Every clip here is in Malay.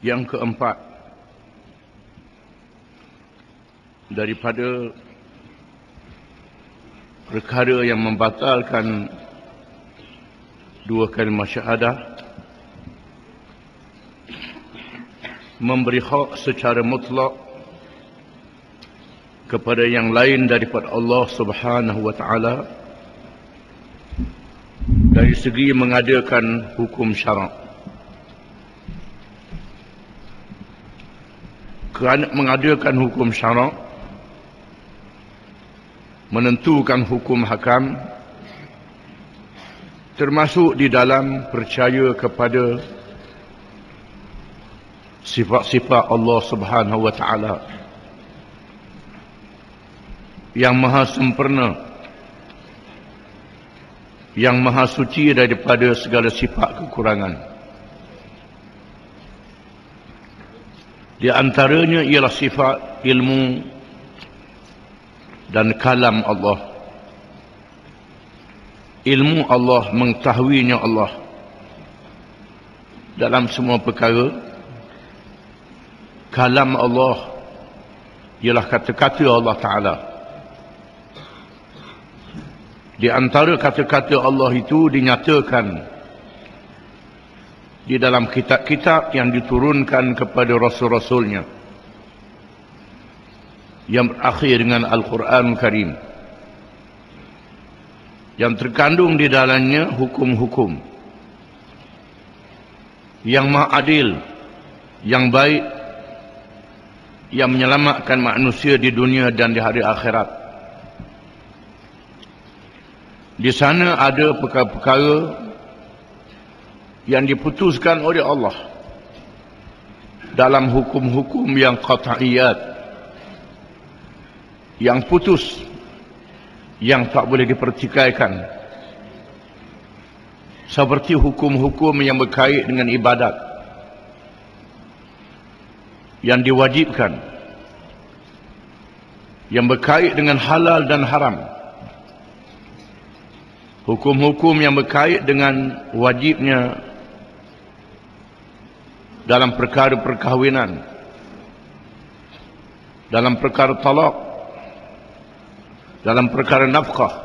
Yang keempat, daripada perkara yang membatalkan dua kalimah syahadah, memberi hak secara mutlak kepada yang lain daripada Allah Subhanahu wa taala dari segi mengadakan hukum syarak. Kerana mengadakan hukum syarak, menentukan hukum hakam, termasuk di dalam percaya kepada sifat-sifat Allah Subhanahu wa taala yang maha sempurna, yang maha suci daripada segala sifat kekurangan. Di antaranya ialah sifat ilmu dan kalam Allah. Ilmu Allah, mengetahuinya Allah dalam semua perkara. Kalam Allah ialah kata-kata Allah Ta'ala. Di antara kata-kata Allah itu dinyatakan di dalam kitab-kitab yang diturunkan kepada Rasul-Rasulnya, yang berakhir dengan Al-Quran Karim, yang terkandung di dalamnya hukum-hukum yang maha adil, yang baik, yang menyelamatkan manusia di dunia dan di hari akhirat. Di sana ada perkara-perkara yang diputuskan oleh Allah dalam hukum-hukum yang qat'iyat, yang putus, yang tak boleh dipertikaikan, seperti hukum-hukum yang berkait dengan ibadat yang diwajibkan, yang berkait dengan halal dan haram, hukum-hukum yang berkait dengan wajibnya dalam perkara perkahwinan, dalam perkara talak, dalam perkara nafkah,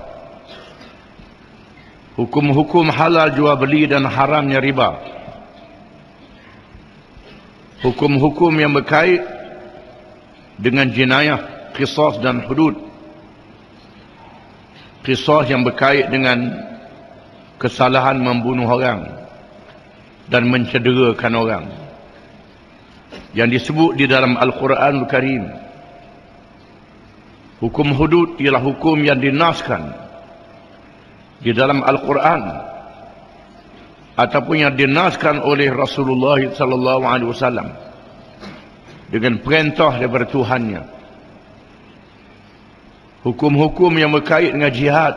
hukum-hukum halal jual beli dan haramnya riba, hukum-hukum yang berkait dengan jenayah, qisas dan hudud, qisas yang berkait dengan kesalahan membunuh orang dan mencederakan orang, yang disebut di dalam Al-Quran Al-Karim. Hukum hudud ialah hukum yang dinaskan di dalam Al-Quran ataupun yang dinaskan oleh Rasulullah sallallahu alaihi wasallam dengan perintah daripada Tuhannya. Hukum-hukum yang berkait dengan jihad,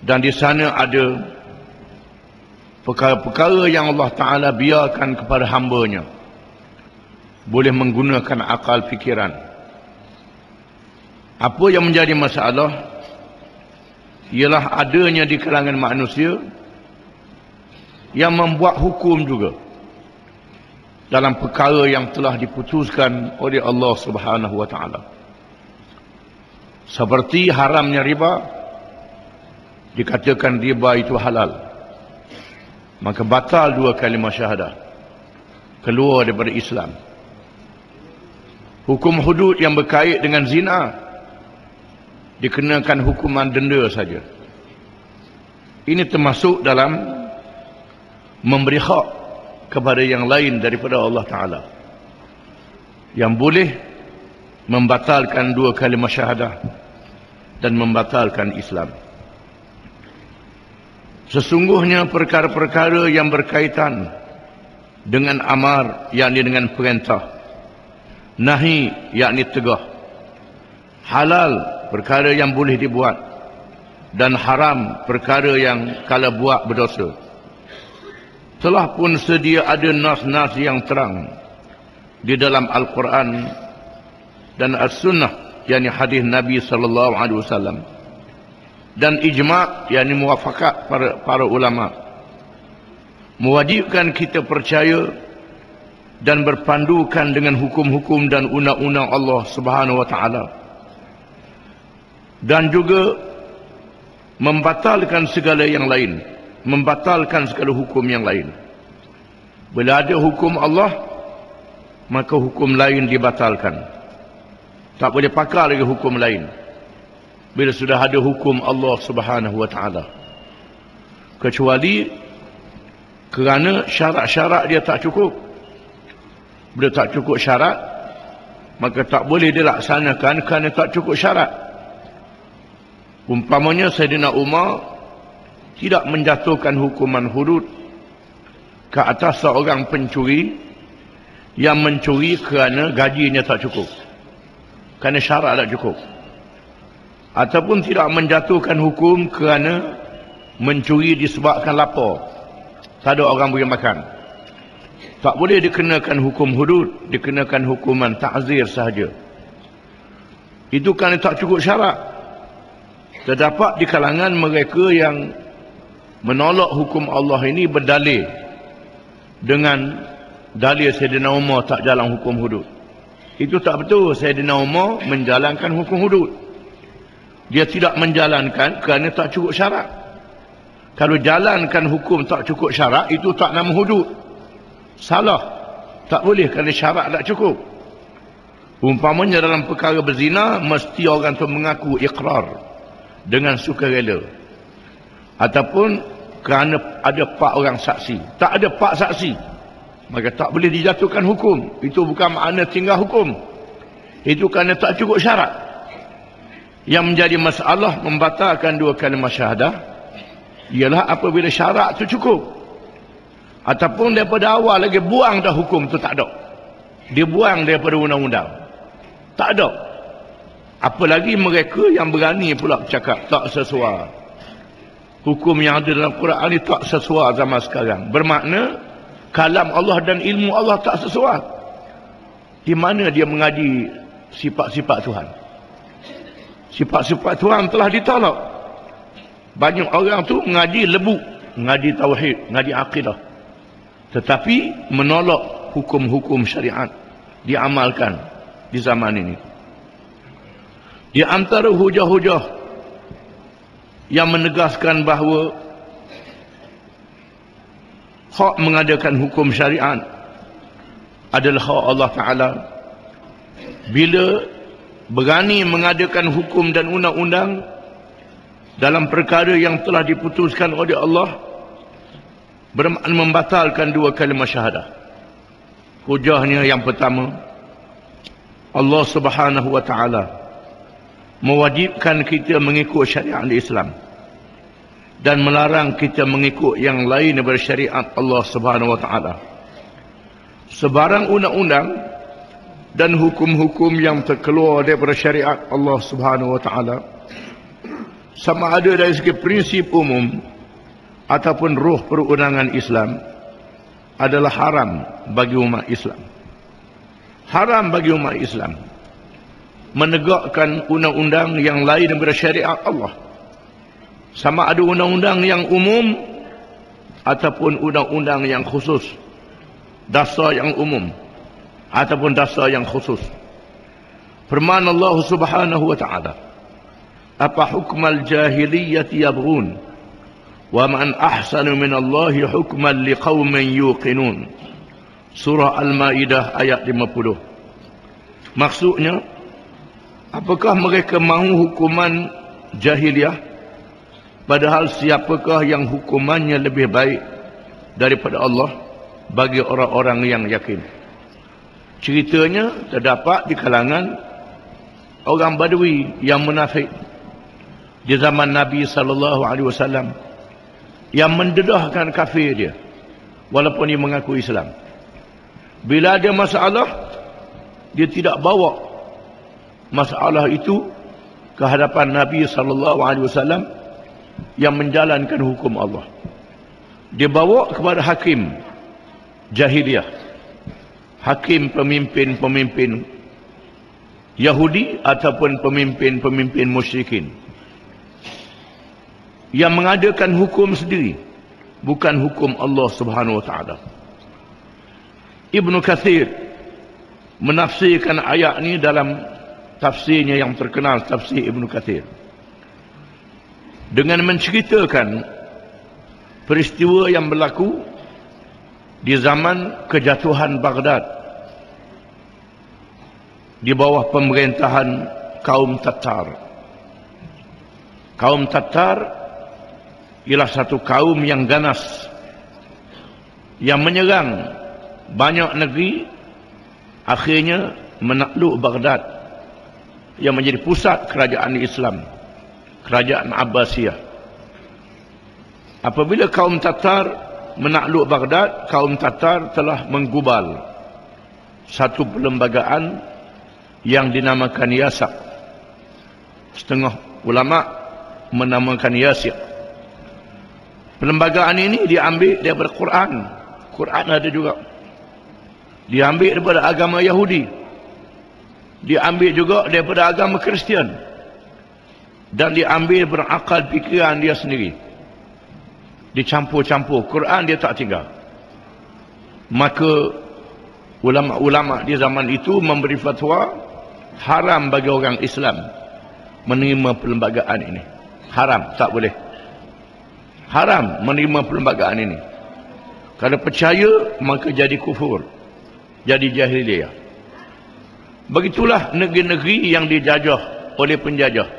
dan di sana ada perkara-perkara yang Allah Ta'ala biarkan kepada hamba-Nya boleh menggunakan akal fikiran. Apa yang menjadi masalah ialah adanya di kalangan manusia yang membuat hukum juga dalam perkara yang telah diputuskan oleh Allah Subhanahu wa Ta'ala. Seperti haramnya riba, dikatakan riba itu halal, maka batal dua kalimah syahadah, keluar daripada Islam. Hukum hudud yang berkait dengan zina dikenakan hukuman denda saja. Ini termasuk dalam memberi hak kepada yang lain daripada Allah Ta'ala, yang boleh membatalkan dua kalimah syahadah dan membatalkan Islam. Sesungguhnya perkara-perkara yang berkaitan dengan amar, yakni dengan perintah, nahi, yakni tegah, halal, perkara yang boleh dibuat, dan haram, perkara yang kalau buat berdosa, telah pun sedia ada nas-nas yang terang di dalam Al-Quran dan As-Sunnah, yakni hadis Nabi sallallahu alaihi wasallam, dan ijma', yakni muwafakat para ulama, mewajibkan kita percaya dan berpandukan dengan hukum-hukum dan undang-undang Allah Subhanahu wa taala, dan juga membatalkan segala yang lain, membatalkan segala hukum yang lain. Bila ada hukum Allah, maka hukum lain dibatalkan. Tak boleh pakai lagi hukum lain bila sudah ada hukum Allah Subhanahu wa taala, kecuali kerana syarat-syarat dia tak cukup. Bila tak cukup syarat, maka tak boleh dilaksanakan kerana tak cukup syarat. Umpamanya Sayyidina Umar tidak menjatuhkan hukuman hudud ke atas seorang pencuri yang mencuri kerana gajinya tak cukup, kerana syarat tak cukup. Ataupun tidak menjatuhkan hukum kerana mencuri disebabkan lapar, tak ada orang beri makan. Tak boleh dikenakan hukum hudud, dikenakan hukuman ta'zir sahaja. Itu kerana tak cukup syarat. Terdapat di kalangan mereka yang menolak hukum Allah ini berdalil dengan dalil Sayyidina Umar tak jalan hukum hudud. Itu tak betul. Sayyidina Umar menjalankan hukum hudud. Dia tidak menjalankan kerana tak cukup syarat. Kalau jalankan hukum tak cukup syarat, itu tak nama hudud. Salah. Tak boleh kerana syarat tak cukup. Umpamanya dalam perkara berzina, mesti orang tu mengaku ikrar dengan sukarela. Ataupun kerana ada 4 orang saksi. Tak ada 4 saksi, maka tak boleh dijatuhkan hukum. Itu bukan makna tinggal hukum. Itu kerana tak cukup syarat. Yang menjadi masalah membatalkan 2 kalimah syahadah ialah apabila syarat tu cukup. Ataupun daripada awal lagi buang dah hukum tu tak ada. Dia buang daripada undang-undang. Tak ada. Apalagi mereka yang berani pula bercakap tak sesuai. Hukum yang ada dalam Quran ini tak sesuai zaman sekarang. Bermakna kalam Allah dan ilmu Allah tak sesuai. Di mana dia mengaji sifat-sifat Tuhan? Sifat-sifat Tuhan telah ditolak. Banyak orang tu mengaji lebu, mengaji tauhid, mengaji akidah, tetapi menolak hukum-hukum syariat diamalkan di zaman ini. Di antara hujah-hujah yang menegaskan bahawa hak mengadakan hukum syariat adalah hak Allah Ta'ala. Bila berani mengadakan hukum dan undang-undang dalam perkara yang telah diputuskan oleh Allah, bermakna membatalkan 2 kalimah syahadah. Hujahnya yang pertama, Allah Subhanahu wa taala mewajibkan kita mengikut syariat Islam dan melarang kita mengikut yang lain daripada syariat Allah Subhanahu wa taala. Sebarang undang-undang dan hukum-hukum yang terkeluar daripada syariat Allah Subhanahu wa taala, sama ada dari segi prinsip umum ataupun ruh perundangan Islam, adalah haram bagi umat Islam. Haram bagi umat Islam menegakkan undang-undang yang lain daripada syariat Allah. Sama ada undang-undang yang umum ataupun undang-undang yang khusus, dasar yang umum ataupun dasar yang khusus. Firman Allah Subhanahu wa taala, apa hukmal jahiliyyati yabghun wa man ahsanu minallahi hukman liqaumin yuqinun. Surah Al-Maidah ayat 50. Maksudnya, apakah mereka mahu hukuman jahiliah, padahal siapakah yang hukumannya lebih baik daripada Allah bagi orang-orang yang yakin. Ceritanya terdapat di kalangan orang Badui yang munafik di zaman Nabi SAW, yang mendedahkan kafir dia walaupun dia mengaku Islam. Bila ada masalah, dia tidak bawa masalah itu ke hadapan Nabi SAW yang menjalankan hukum Allah. Dia bawa kepada hakim jahiliyah, hakim pemimpin-pemimpin Yahudi ataupun pemimpin-pemimpin musyrikin, yang mengadakan hukum sendiri, bukan hukum Allah Subhanahu wa taala. Ibnu Katsir menafsirkan ayat ni dalam tafsirnya yang terkenal, tafsir Ibnu Katsir, dengan menceritakan peristiwa yang berlaku di zaman kejatuhan Baghdad di bawah pemerintahan kaum Tatar. Kaum Tatar ialah satu kaum yang ganas, yang menyerang banyak negeri, akhirnya menakluk Baghdad yang menjadi pusat kerajaan Islam, kerajaan Abbasiyah. Apabila kaum Tatar menakluk Baghdad, kaum Tatar telah menggubal satu perlembagaan yang dinamakan Yasak. Setengah ulama menamakan Yasyik. Perlembagaan ini diambil daripada Quran. Quran ada juga. Diambil daripada agama Yahudi. Diambil juga daripada agama Kristian. Dan diambil berakal fikiran dia sendiri. Dicampur-campur. Quran dia tak tinggal. Maka ulama-ulama di zaman itu memberi fatwa haram bagi orang Islam menerima perlembagaan ini. Haram, tak boleh. Haram menerima perlembagaan ini. Kalau percaya, maka jadi kufur, jadi jahiliyah. Begitulah negeri-negeri yang dijajah oleh penjajah.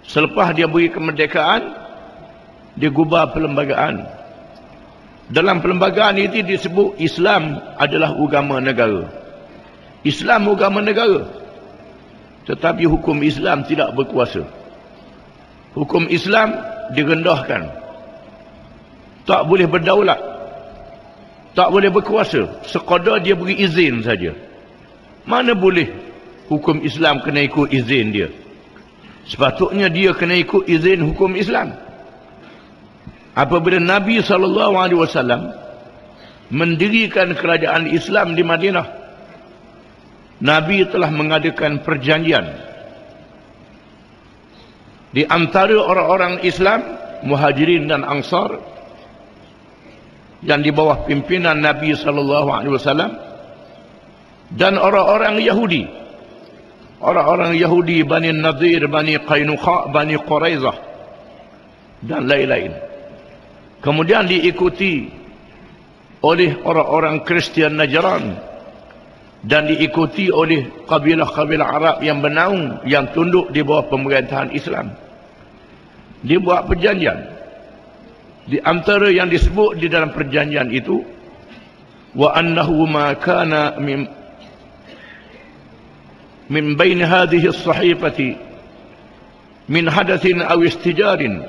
Selepas dia beri kemerdekaan, dia gubah perlembagaan. Dalam perlembagaan itu disebut Islam adalah agama negara. Islam agama negara. Tetapi hukum Islam tidak berkuasa. Hukum Islam direndahkan. Tak boleh berdaulat. Tak boleh berkuasa. Sekadar dia beri izin saja. Mana boleh hukum Islam kena ikut izin dia? Sepatutnya dia kena ikut izin hukum Islam. Apabila Nabi SAW mendirikan kerajaan Islam di Madinah, Nabi telah mengadakan perjanjian di antara orang-orang Islam, Muhajirin dan Ansar, yang di bawah pimpinan Nabi SAW, dan orang-orang Yahudi. Orang-orang Yahudi, Bani Nadir, Bani Qainuqa, Bani Quraizah, dan lain-lain. Kemudian diikuti oleh orang-orang Kristian Najran, dan diikuti oleh kabilah-kabilah Arab yang bernaung, yang tunduk di bawah pemerintahan Islam. Dia buat perjanjian. Di antara yang disebut di dalam perjanjian itu, wa annahu ma kana min bain hadhihi as-sahifati min hadathin aw istijarin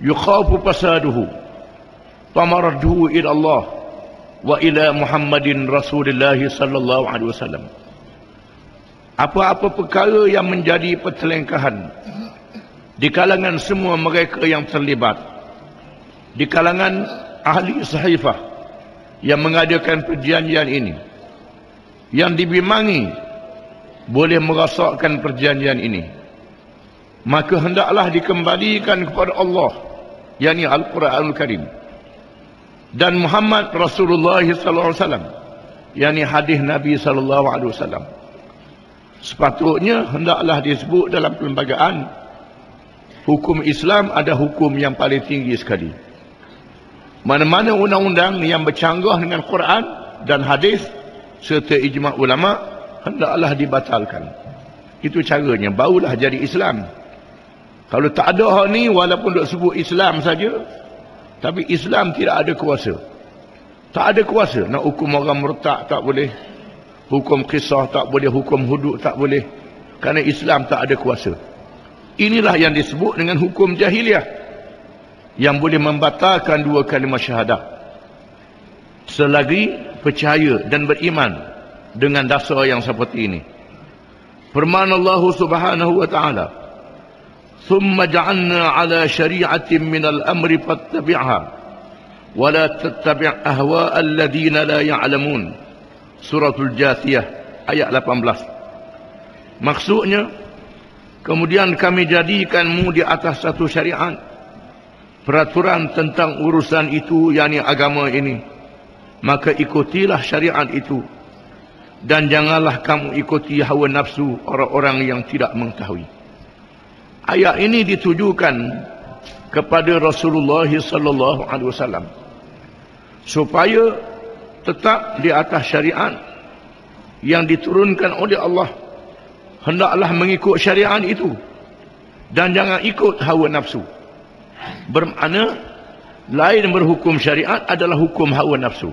yukhafu fasaduhu famarduhu ila Allah wa ila Muhammadin Rasulullah sallallahu alaihi wasallam. Apa-apa perkara yang menjadi pertelengkahan di kalangan semua mereka yang terlibat, di kalangan ahli sahifah yang mengadakan perjanjian ini, yang dibimangi boleh merosakkan perjanjian ini, maka hendaklah dikembalikan kepada Allah, yakni Al-Quranul Karim, dan Muhammad Rasulullah sallallahu alaihi wasallam, yakni hadis Nabi sallallahu alaihi wasallam. Sepatutnya hendaklah disebut dalam perlembagaan hukum Islam ada hukum yang paling tinggi sekali. Mana-mana undang-undang yang bercanggah dengan Quran dan hadis serta ijma' ulama hendaklah dibatalkan. Itu caranya, barulah jadi Islam. Kalau tak ada hal ni, walaupun duk sebut Islam saja, tapi Islam tidak ada kuasa. Tak ada kuasa. Nak hukum orang murtad tak boleh, hukum qisas tak boleh, hukum hudud tak boleh, kerana Islam tak ada kuasa. Inilah yang disebut dengan hukum jahiliyah, yang boleh membatalkan dua kalimah syahadah selagi percaya dan beriman dengan dasar yang seperti ini. Firman Allah Subhanahu wa taala, "Thumma ja'alna 'ala syari'atin min al-amri fattabi'ha wa la tattabi' ahwa'a alladhina la ya'lamun." Suratul Jathiyah ayat 18. Maksudnya, kemudian kami jadikanmu di atas satu syariat, peraturan tentang urusan itu, yakni agama ini, maka ikutilah syariat itu, dan janganlah kamu ikuti hawa nafsu orang-orang yang tidak mengetahui. Ayat ini ditujukan kepada Rasulullah sallallahu alaihi wasallam supaya tetap di atas syariat yang diturunkan oleh Allah. Hendaklah mengikut syariat itu dan jangan ikut hawa nafsu. Bermakna lain berhukum syariat adalah hukum hawa nafsu,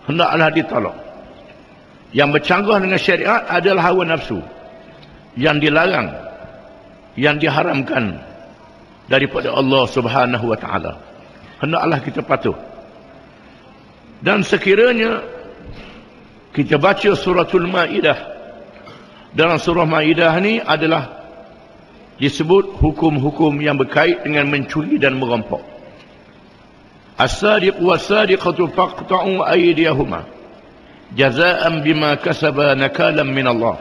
hendaklah ditolak. Yang bercanggah dengan syariat adalah hawa nafsu, yang dilarang, yang diharamkan daripada Allah Subhanahu wa taala. Hendaklah kita patuh. Dan sekiranya kita baca suratul Maidah, dalam surah Maidah ni adalah disebut hukum-hukum yang berkait dengan mencuri dan merampok. As-sadiq was-sadiqatu faqta'u aydiyahuma jazaa'an bima kasaba nakalan min Allah.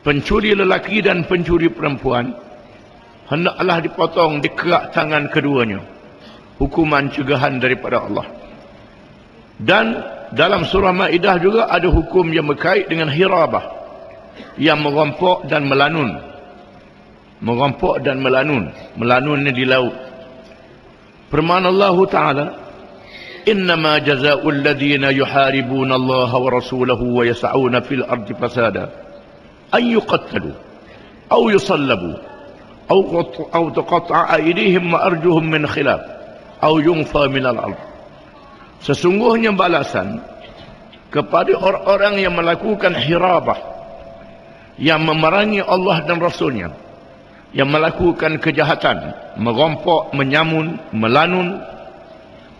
Pencuri lelaki dan pencuri perempuan hendaklah dipotong, dikerak tangan keduanya, hukuman cegahan daripada Allah. Dan dalam surah Maidah juga ada hukum yang berkait dengan hirabah, yang merampok dan melanun. Merampok dan melanun. Melanun di laut. Firman Allah Ta'ala, innama jazaa'ul ladhina yuharibuna Allah wa rasulahu wa yas'una fil ardi fasada an yuqattalu aw yusallabu aw tuqatta'a aydihim wa arjuhum min khilaf aw yunfa min al-ard. Sesungguhnya balasan kepada orang-orang yang melakukan hirabah, yang memerangi Allah dan Rasulnya, yang melakukan kejahatan, merampok, menyamun, melanun,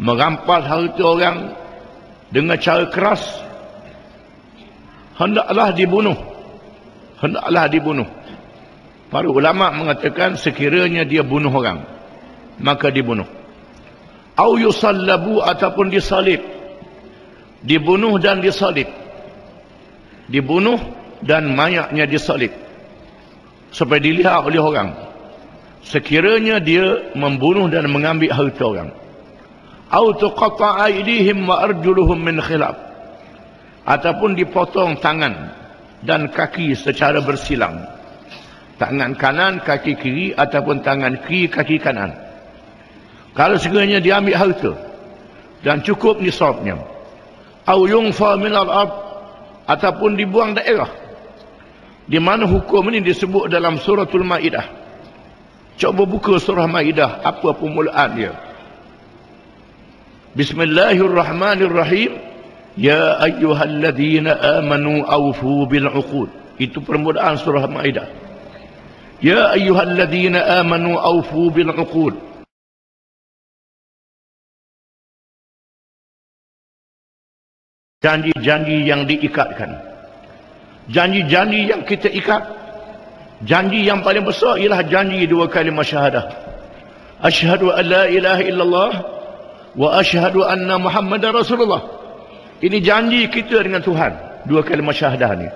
merampas harta orang dengan cara keras, hendaklah dibunuh. Hendaklah dibunuh. Para ulama mengatakan sekiranya dia bunuh orang, maka dibunuh. Au yusallabu, ataupun disalib. Dibunuh dan disalib. Dibunuh dan mayatnya disalib, supaya dilihat oleh orang sekiranya dia membunuh dan mengambil harta orang. Au tuqatta'a aydihim wa arjuluhum min khilaf, ataupun dipotong tangan dan kaki secara bersilang. Tangan kanan, kaki kiri, ataupun tangan kiri, kaki kanan. Kalau sekiranya diambil harta dan cukup nisabnya. Au yunfa min al-ard, ataupun dibuang daerah. Di mana hukum ini disebut dalam suratul Maidah. Coba buka surah Maidah, apa permulaan dia. Bismillahirrahmanirrahim. Ya ayyuhalladzina amanu awfu bil uqud. Itu permulaan surah Maidah. Ya ayyuhalladzina amanu awfu bil uqud. Janji-janji yang diikatkan. Janji-janji yang kita ikat. Janji yang paling besar ialah janji dua kalimah syahadah. Asyhadu an la ilaha illallah wa asyhadu anna Muhammadar Rasulullah. Ini janji kita dengan Tuhan, dua kalimah syahadah ni.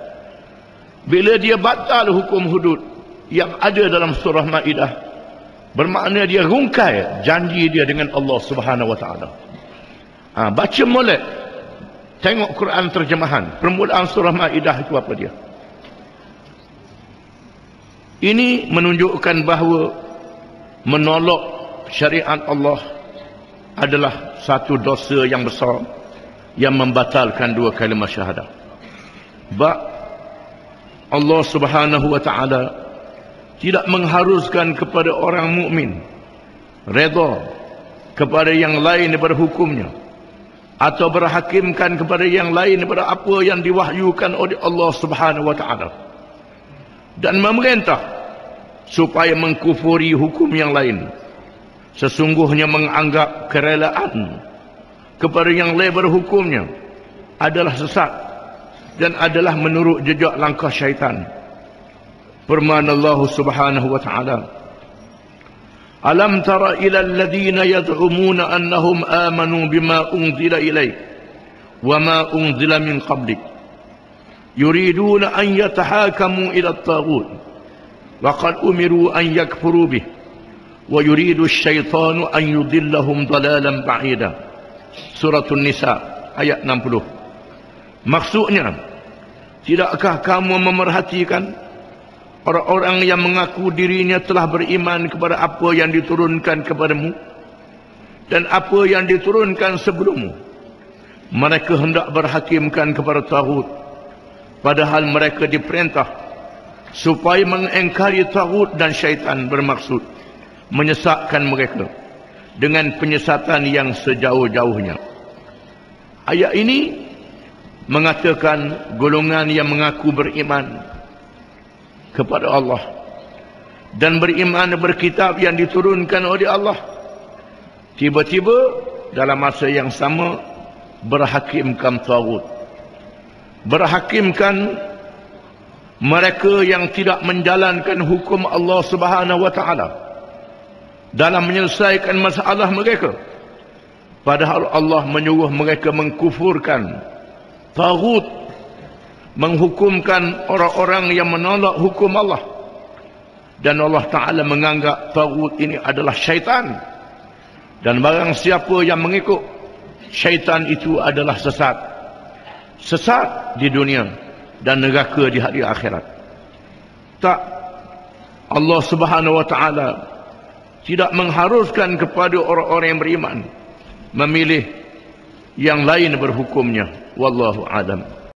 Bila dia batal hukum hudud yang ada dalam surah Maidah, bermakna dia rungkai janji dia dengan Allah Subhanahu wa taala. Baca molek, tengok Quran terjemahan, permulaan surah Maidah itu apa dia. Ini menunjukkan bahawa menolak syariat Allah adalah satu dosa yang besar yang membatalkan dua kalimah syahadah. Sebab Allah Subhanahu wa taala tidak mengharuskan kepada orang mukmin redha kepada yang lain daripada hukumnya, atau berhakimkan kepada yang lain daripada apa yang diwahyukan oleh Allah Subhanahu wa taala, dan memerintah supaya mengkufuri hukum yang lain. Sesungguhnya menganggap kerelaan kepada yang lain berhukumnya adalah sesat dan adalah menurut jejak langkah syaitan. Firman Allah Subhanahu wa taala, Alam tara ila alladhina yad'umuna annahum amanu bima unzila ilaik wa ma unzila min qablik yuriduna an yatahakamu ila at-taghut wa qad umiru an yakfuru bih wa yuridu asy-syaitanu an yudillahum dalalan ba'ida. Surah An-Nisa ayat 60. Maksudnya, tidakkah kamu memerhatikan orang-orang yang mengaku dirinya telah beriman kepada apa yang diturunkan kepadamu dan apa yang diturunkan sebelummu? Mereka hendak berhakimkan kepada taghut, padahal mereka diperintah supaya mengingkari taghut, dan syaitan bermaksud menyesatkan mereka dengan penyesatan yang sejauh-jauhnya. Ayat ini mengatakan golongan yang mengaku beriman kepada Allah dan beriman berkitab yang diturunkan oleh Allah, tiba-tiba dalam masa yang sama berhakimkan taghut, berhakimkan mereka yang tidak menjalankan hukum Allah Subhanahu wa taala dalam menyelesaikan masalah mereka, padahal Allah menyuruh mereka mengkufurkan taghut, menghukumkan orang-orang yang menolak hukum Allah, dan Allah Ta'ala menganggap taghut ini adalah syaitan, dan barang siapa yang mengikut syaitan itu adalah sesat di dunia dan neraka di hari akhirat. Tak, Allah Subhanahu wa taala tidak mengharuskan kepada orang-orang yang beriman memilih yang lain berhukumnya. Wallahu a'lam.